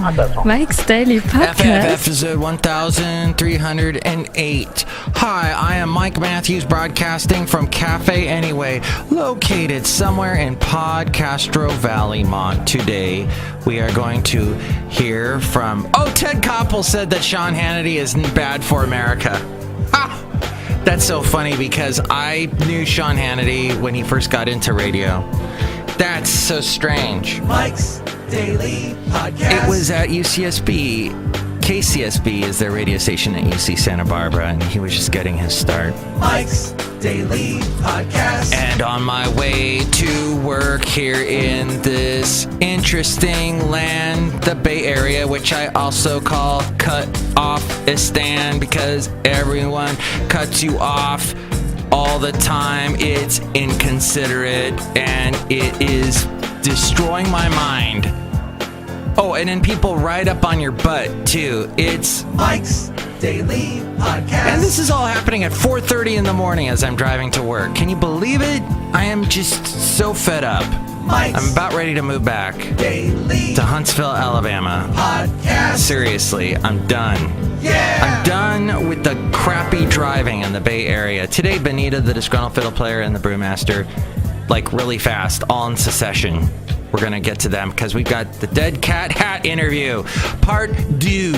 Mike's Daily Podcast. Episode 1308. Hi, I am Mike Matthews broadcasting from Café Anyway, located somewhere in Podcastro Valley, Mont. Today, we are going to hear from... Ted Koppel said that Sean Hannity isn't bad for America. That's so funny because I knew Sean Hannity when he first got into radio. That's so strange. Mike's Daily Podcast. It was at UCSB. KCSB is their radio station at UC Santa Barbara, and he was just getting his start. Mike's Daily Podcast. And on my way to work here in this interesting land, the Bay Area, which I also call Cut-Off-istan, because everyone cuts you off all the time. It's inconsiderate, and it is destroying my mind. Oh, and then people ride up on your butt, too. It's Mike's Daily Podcast. And this is all happening at 4:30 in the morning as I'm driving to work. Can you believe it? I am just so fed up. Mike's I'm about ready to move back Daily to Huntsville, Alabama. Podcast. Seriously, I'm done. Yeah. I'm done with the crappy driving in the Bay Area. Today, Benita, the Disgruntled Fiddle Player, and the Brewmaster, like really fast, all in succession. We're going to get to them because we've got the Dead Cat Hat interview. Part 2.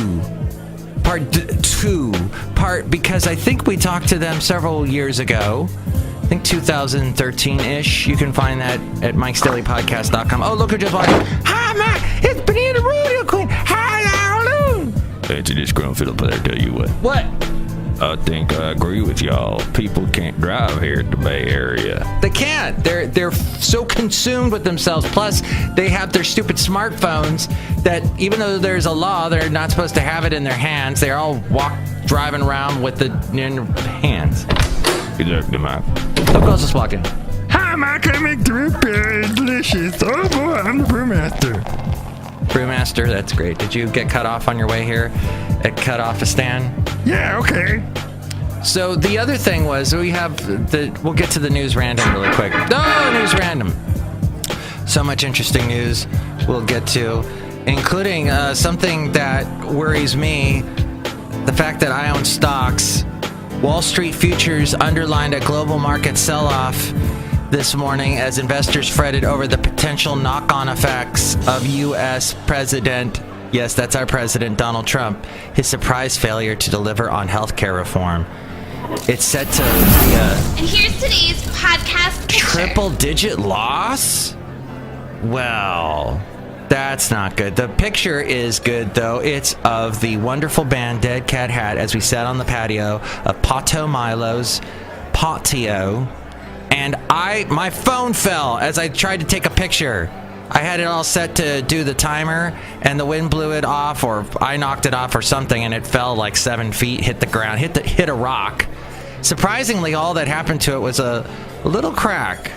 Because I think we talked to them several years ago. I think 2013-ish. You can find that at mikesdailypodcast.com. Oh, look who just walked in. Hi, Mike. It's Benita Rodeo Queen. Hi, hallelujah. It's a Disgruntled Fiddle Player, tell you what. What? I think I agree with y'all. People can't drive here at the Bay Area. They can't. They're so consumed with themselves. Plus, they have their stupid smartphones that even though there's a law, they're not supposed to have it in their hands. They're all driving around with it in their hands. Exactly, Mike. Look who's just walking. Hi, Mike. I make the root beer. It's delicious. Oh, boy, I'm the brewmaster. Brewmaster, that's great. Did you get cut off on your way here at Cut-Off-istan? Yeah, okay. So the other thing was we'll get to the news random really quick. Oh, news random. So much interesting news we'll get to, including something that worries me, the fact that I own stocks. Wall Street futures underlined a global market sell-off this morning as investors fretted over the potential knock-on effects of U.S. President, yes, that's our president, Donald Trump, his surprise failure to deliver on healthcare reform. It's set to be a... And here's today's podcast picture. Triple-digit loss? Well, that's not good. The picture is good, though. It's of the wonderful band Dead Cat Hat as we sat on the patio of Milo's Patio. And my phone fell as I tried to take a picture. I had it all set to do the timer, and the wind blew it off, or I knocked it off or something, and it fell like 7 feet, hit the ground, hit a rock. Surprisingly, all that happened to it was a little crack,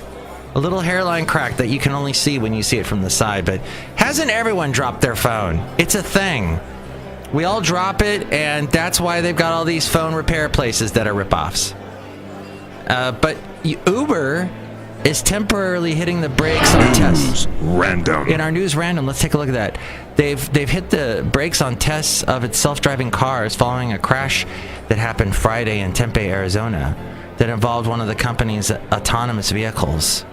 a little hairline crack that you can only see when you see it from the side. But hasn't everyone dropped their phone? It's a thing. We all drop it, and that's why they've got all these phone repair places that are ripoffs. But Uber is temporarily hitting the brakes on tests. Random. In our news random, let's take a look at that. They've hit the brakes on tests of its self-driving cars following a crash that happened Friday in Tempe, Arizona, that involved one of the company's autonomous vehicles.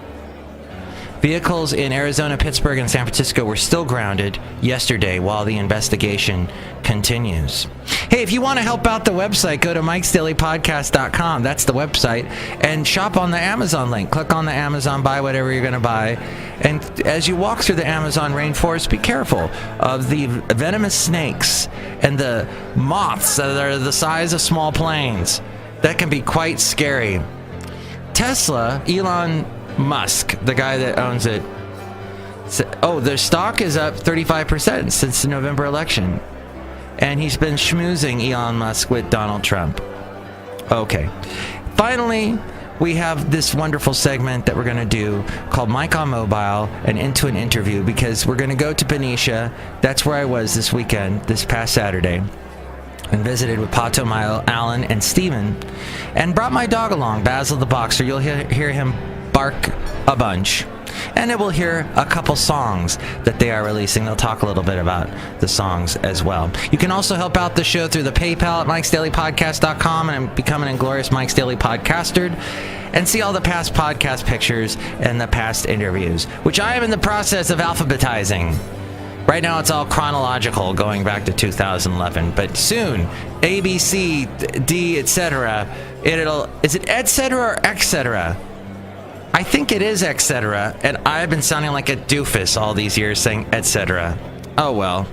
Vehicles in Arizona, Pittsburgh, and San Francisco were still grounded yesterday while the investigation continues. Hey, if you want to help out the website, go to mikesdailypodcast.com. That's the website. And shop on the Amazon link. Click on the Amazon, buy whatever you're going to buy. And as you walk through the Amazon rainforest, be careful of the venomous snakes and the moths that are the size of small planes. That can be quite scary. Tesla, Elon Musk, the guy that owns it, their stock is up 35% since the November election. And he's been schmoozing Elon Musk with Donald Trump. Okay. Finally, we have this wonderful segment that we're going to do called Mike on Mobile and Into an Interview, because we're going to go to Benicia. That's where I was this weekend, this past Saturday, and visited with Patio, Alan, and Steven, and brought my dog along, Basil the Boxer. You'll hear him bark a bunch. and it will hear a couple songs that they are releasing. They'll talk a little bit about the songs as well. You can also help out the show through the PayPal at mikesdailypodcast.com and become an inglorious Mike's Daily Podcaster, and see all the past podcast pictures and the past interviews, which I am in the process of alphabetizing. Right now it's all chronological, going back to 2011, but soon, A, B, C, D, etc. Is it etc. or etc.? I think it is etc., and I've been sounding like a doofus all these years saying etc. Oh well.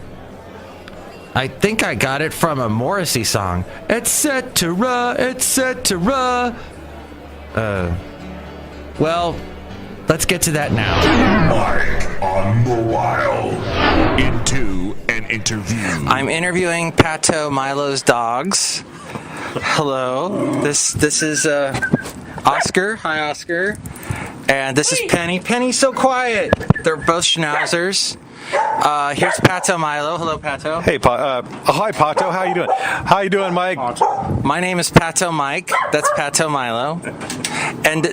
I think I got it from a Morrissey song. Etc., etc. Well, let's get to that now. Mike on the Wild. Into an interview. I'm interviewing Patio Milo's dogs. Hello. This is Oscar. Hi, Oscar. And this is Penny. Penny's so quiet. They're both schnauzers. Here's Patio Milo. Hello, Patio. Hey, hi, Patio. How you doing? How you doing, Mike? My name is Patio Mike. That's Patio Milo. And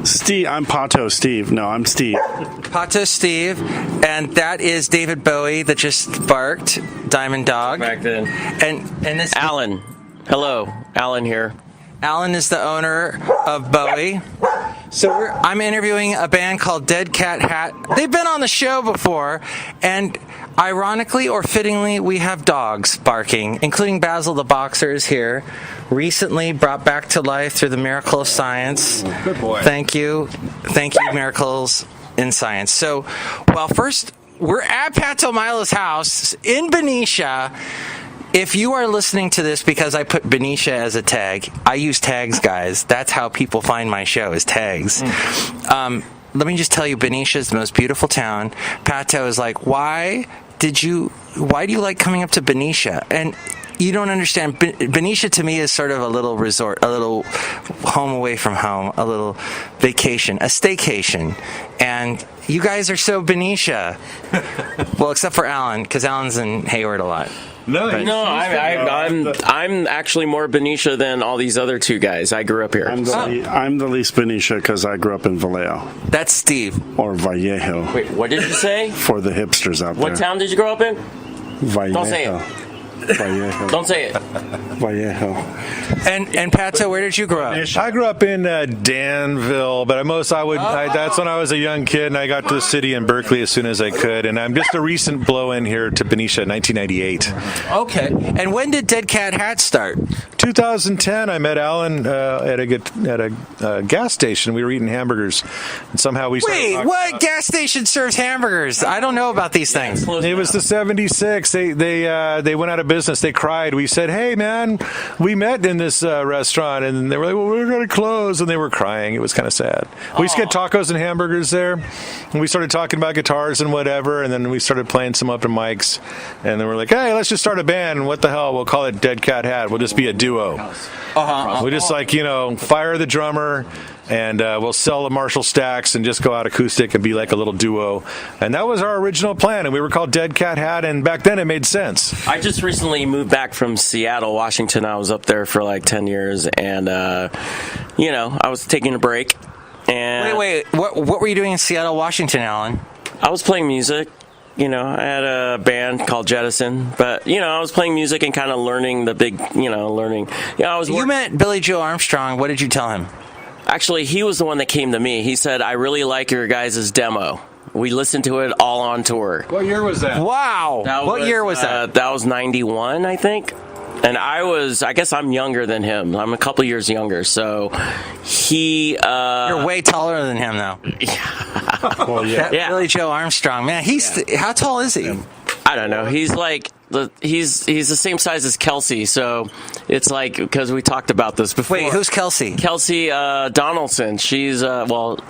Steve, I'm Patio Steve. No, I'm Steve. Patio Steve, and that is David Bowie that just barked. Diamond Dog. Back then. And this Alan. Hello, Alan here. Alan is the owner of Bowie. So I'm interviewing a band called Dead Cat Hat. They've been on the show before, and ironically or fittingly, we have dogs barking, including Basil the Boxer is here, recently brought back to life through the miracle of science. Good boy. Thank you, miracles in science. So, well, first, we're at Patio Milo's house in Benicia. If you are listening to this because I put Benicia as a tag, I use tags, guys. That's how people find my show, is tags. Let me just tell you, Benicia is the most beautiful town. Patio is like, why do you like coming up to Benicia? And you don't understand. Benicia to me is sort of a little resort, a little home away from home, a little vacation, a staycation. And you guys are so Benicia. Well, except for Alan, because Alan's in Hayward a lot. I'm actually more Benicia than all these other two guys. I grew up here. I'm the least Benicia because I grew up in Vallejo. That's Steve. Or Vallejo. Wait, what did you say? For the hipsters out there. What town did you grow up in? Vallejo. Don't say it. Vallejo. Don't say it. Vallejo. And Patio, where did you grow up? I grew up in Danville, but that's when I was a young kid, and I got to the city in Berkeley as soon as I could. And I'm just a recent blow-in here to Benicia in 1998. Okay. And when did Dead Cat Hat start? 2010, I met Alan at a gas station. We were eating hamburgers, and somehow we started Wait, what gas station serves hamburgers? I don't know about these things. It was the 76. They went out of business. They cried. We said, "Hey, man, we met in this restaurant," and they were like, "Well, we're going to close," and they were crying. It was kind of sad. We used to get tacos and hamburgers there, and we started talking about guitars and whatever, and then we started playing some open mics, and then we're like, "Hey, let's just start a band, and what the hell, we'll call it Dead Cat Hat. We'll just be a duo." We'll just fire the drummer, and we'll sell the Marshall stacks and just go out acoustic and be like a little duo. And that was our original plan, and we were called Dead Cat Hat, and back then it made sense. I just recently moved back from Seattle, Washington. I was up there for like 10 years, and, I was taking a break. And Wait, what were you doing in Seattle, Washington, Alan? I was playing music. I had a band called Jettison, but, I was playing music and kind of learning the big, learning. You met Billy Joe Armstrong. What did you tell him? Actually, he was the one that came to me. He said, "I really like your guys' demo." We listened to it all on tour. What year was that? Wow. What year was that? That was 91, I think. And I guess I'm younger than him. I'm a couple years younger. So he... You're way taller than him, though. Well, yeah. Billy Joe Armstrong. Man, how tall is he? I don't know. He's like... He's the same size as Kelsey, so it's like, because we talked about this before. Wait, who's Kelsey? Kelsey Donaldson. She's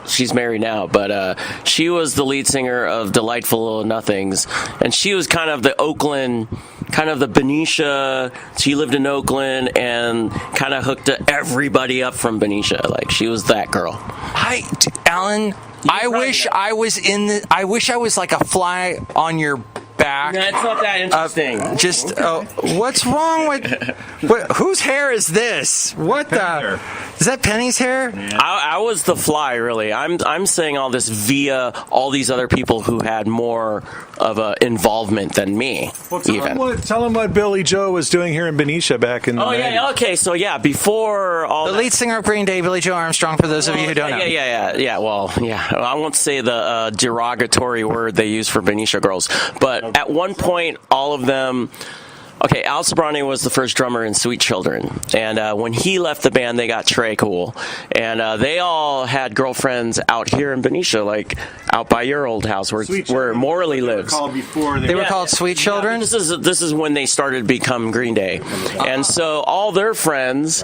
she's married now, but she was the lead singer of Delightful Little Nothings, and she was kind of the Oakland, kind of the Benicia. She lived in Oakland and kind of hooked everybody up from Benicia. Like, she was that girl. Alan, I wish I was like a fly on your back. No, it's not that interesting. What's wrong with... whose hair is this? What the... Is that Penny's hair? Yeah. I was the fly, really. I'm saying all this via all these other people who had more of a involvement than me. Well, tell them what Billy Joe was doing here in Benicia back in the 90s. Yeah, okay. So, yeah, before all the lead singer of Green Day, Billy Joe Armstrong, for those of you who don't know. Yeah. Well, yeah. I won't say the derogatory word they use for Benicia girls. But at one point, all of them... Okay, Al Sobrani was the first drummer in Sweet Children, and when he left the band, they got Trey Cool, and they all had girlfriends out here in Benicia, like out by your old house where Morley lives. They were called Sweet Children? This is when they started to become Green Day, and so all their friends,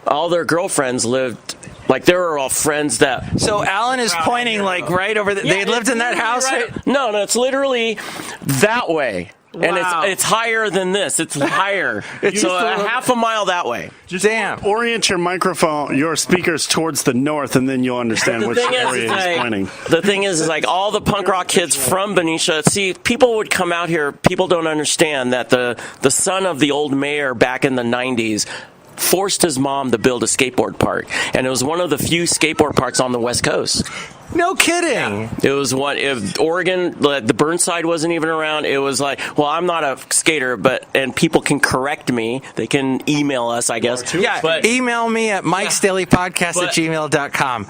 all their girlfriends lived... Like, they were all friends that... So Alan is pointing, like, right over... they lived in that house? Right? No, it's literally that way. Wow. And it's higher than this. It's higher. So half a mile that way. Just orient your microphone, your speakers towards the north, and then you'll understand which area he's pointing. The thing is, like, all the punk rock kids from Benicia, see, people would come out here, people don't understand that the son of the old mayor back in the 90s forced his mom to build a skateboard park, and it was one of the few skateboard parks on the West Coast. No kidding. It was if Oregon, the Burnside wasn't even around. It was like, well, I'm not a skater, and people can correct me. They can email us, I guess. Yeah, but email me at mikesdailypodcast@gmail.com.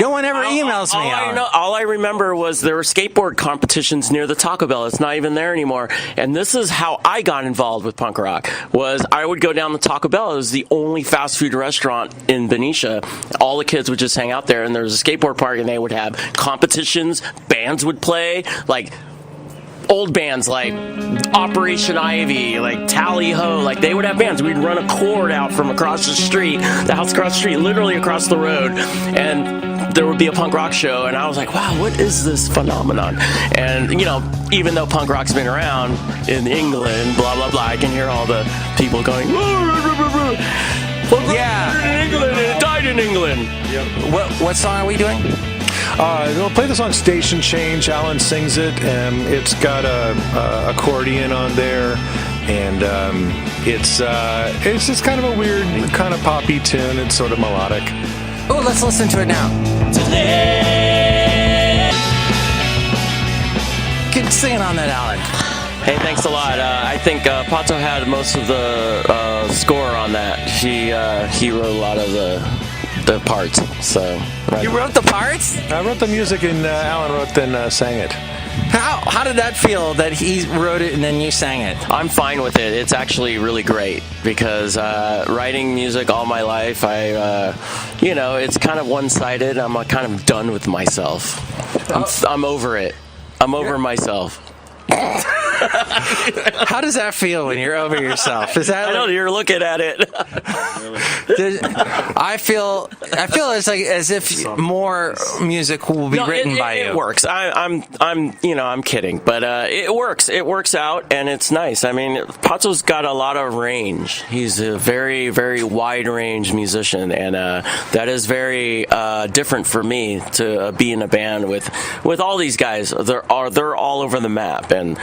No one ever emails me. All I remember was there were skateboard competitions near the Taco Bell. It's not even there anymore. And this is how I got involved with punk rock. Was I would go down the Taco Bell. It was the only fast food restaurant in Benicia. All the kids would just hang out there, and there was a skateboard park, and they would have competitions, bands would play, like old bands like Operation Ivy, like Tally Ho, like they would have bands. We'd run a cord out from across the street, the house across the street, literally across the road, and there would be a punk rock show, and I was like, wow, what is this phenomenon? And, even though punk rock's been around in England, blah, blah, blah, I can hear all the people going, yeah, in England, it died in England. Yep. What song are we doing? We'll play the song Station Change. Alan sings it, and it's got a accordion on there, and it's just kind of a weird, kind of poppy tune. It's sort of melodic. Oh, let's listen to it now. Keep singing on that, Alan. Hey, thanks a lot. I think Patio had most of the score on that. He wrote a lot of the parts. So you wrote the parts? I wrote the music, and Alan wrote and sang it. How did that feel that he wrote it and then you sang it? I'm fine with it. It's actually really great because writing music all my life, it's kind of one-sided. I'm kind of done with myself. I'm over it. I'm over myself. How does that feel when you're over yourself? Is that? I know you're looking at it. I feel as if more music will be written by you. It works. I'm kidding, but it works. It works out, and it's nice. I mean, Patio's got a lot of range. He's a very, very wide range musician, and that is very different for me to be in a band with all these guys. They're all over the map, and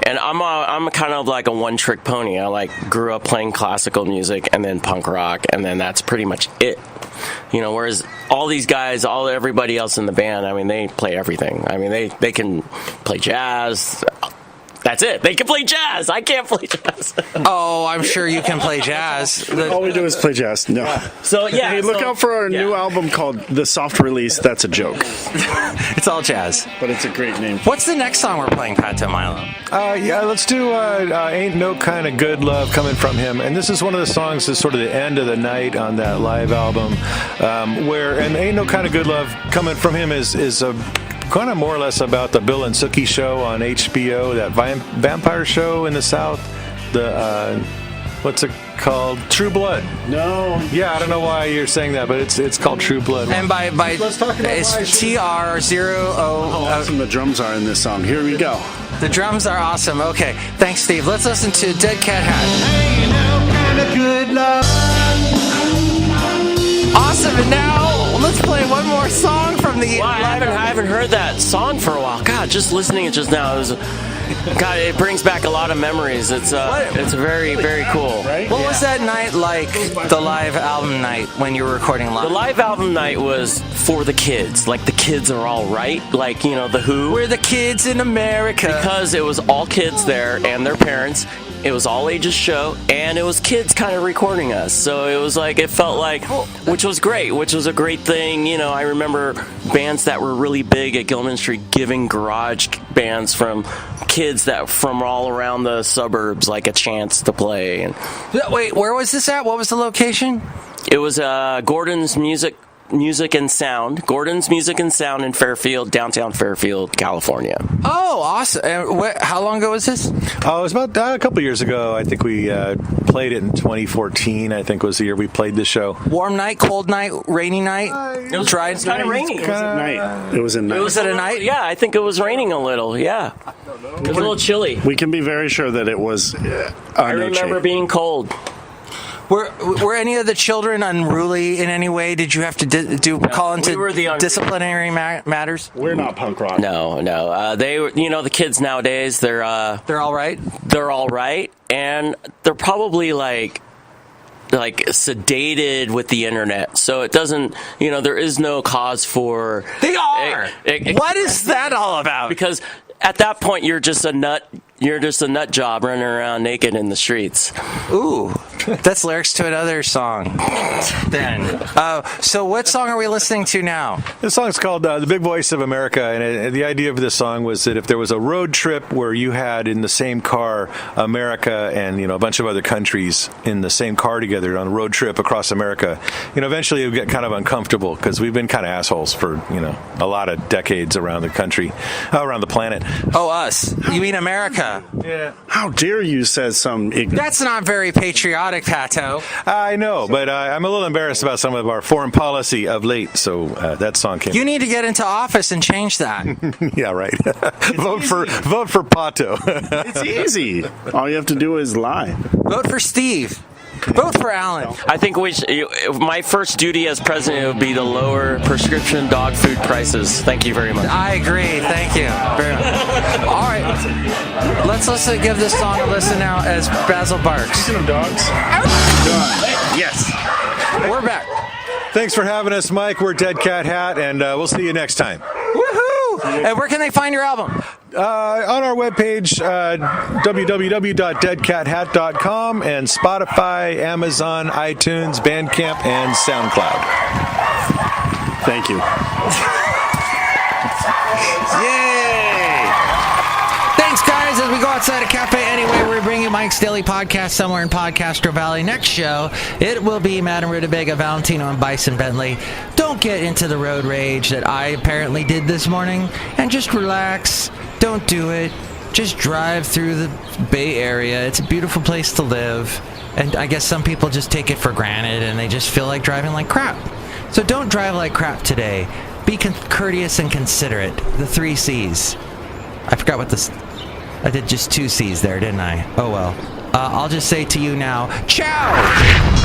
I'm kind of like a one-trick pony. I grew up playing classical music and then punk rock, and then that's pretty much it. Whereas all these guys, everybody else in the band, I mean, they play everything. I mean, they can play jazz. That's it. They can play jazz. I can't play jazz. Oh, I'm sure you can play jazz. All we do is play jazz. No. So, yeah. Hey, look out for our new album called The Soft Release. That's a joke. It's all jazz. But it's a great name. What's the next song we're playing, Patio Milo? Let's do Ain't No Kind of Good Love coming from him. And this is one of the songs that's sort of the end of the night on that live album, and Ain't No Kind of Good Love coming from him is a kind of more or less about the Bill and Sookie show on HBO, that vampire show in the South. What's it called? True Blood. No. Yeah, I don't know why you're saying that, but it's called True Blood. And by let's talk about it's TR0O. How awesome the drums are in this song. Here we go. The drums are awesome. Okay, thanks, Steve. Let's listen to Dead Cat Hat. Ain't no kind of good love. Awesome, and now let's play one more more song from the Well, I haven't heard that song for a while. God, just listening it just now, God, it brings back a lot of memories. It's very, very cool. Right? What was that night like, the live album night, when you were recording live? The live album night was for the kids. Like, the kids are all right. Like, The Who. We're the kids in America. Because it was all kids there and their parents. It was all ages show, and it was kids kind of recording us. So it was like, it felt like, which was great, which was a great thing. I remember bands that were really big at Gilman Street giving garage bands from kids that from all around the suburbs like a chance to play. And wait, where was this at? What was the location? it was Gordon's Music and Sound. Gordon's Music and Sound in Fairfield, downtown Fairfield, California. Oh, awesome. How long ago was this? Oh, it was about a couple years ago. I think we played it in 2014, I think was the year we played this show. Warm night, cold night, rainy night? It was kind of rainy. It was at night. It was at night. It was at a night? Yeah, I think it was raining a little, yeah. It was a little chilly. We can be very sure that it was I remember being cold. Were any of the children unruly in any way? Did you have to call into disciplinary matters? We're not punk rock. No. They, the kids nowadays, they're all right. They're all right, and they're probably like sedated with the internet, so it doesn't. There is no cause for. They are. What is that all about? Because at that point, you're just a nut. You're just a nut job running around naked in the streets. Ooh, that's lyrics to another song. Then, so what song are we listening to now? This song's called "The Big Voice of America," and the idea of this song was that if there was a road trip where you had in the same car America and a bunch of other countries in the same car together on a road trip across America, eventually it would get kind of uncomfortable because we've been kind of assholes for a lot of decades around the country, around the planet. Oh, us? You mean America? Yeah. How dare you, says some ignorant. That's not very patriotic, Patio. I know, but I'm a little embarrassed about some of our foreign policy of late, so that song came. You need to get into office and change that. Yeah, right. vote for Patio. It's easy. All you have to do is lie. Vote for Steve. Vote for Alan. I think my first duty as president would be to lower prescription dog food prices. Thank you very much. I agree. Thank you very much. All right. Let's give this song a listen now as Basil barks. Speaking of dogs. Yes. We're back. Thanks for having us, Mike. We're Dead Cat Hat, and we'll see you next time. Woohoo! And where can they find your album? On our webpage, www.deadcathat.com, and Spotify, Amazon, iTunes, Bandcamp, and SoundCloud. Thank you. Yay! Thanks, guys. As we go outside of Café Anyway, we bring you Mike's Daily Podcast somewhere in Podcastro Valley. Next show, it will be Madame Rootabega, Valentino, and Bison Bentley. Don't get into the road rage that I apparently did this morning, and just relax. Don't do it. Just drive through the Bay Area. It's a beautiful place to live. And I guess some people just take it for granted and they just feel like driving like crap. So don't drive like crap today. Be courteous and considerate. The 3 C's. I forgot what I did just 2 C's there, didn't I? Oh well. I'll just say to you now, ciao!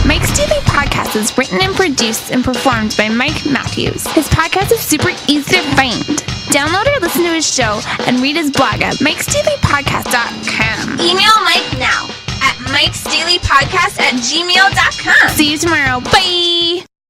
Mike's Daily Podcast is written and produced and performed by Mike Matthews. His podcast is super easy to find. Download or listen to his show and read his blog at mikesdailypodcast.com. Email Mike now at mikesdailypodcast@gmail.com. See you tomorrow. Bye!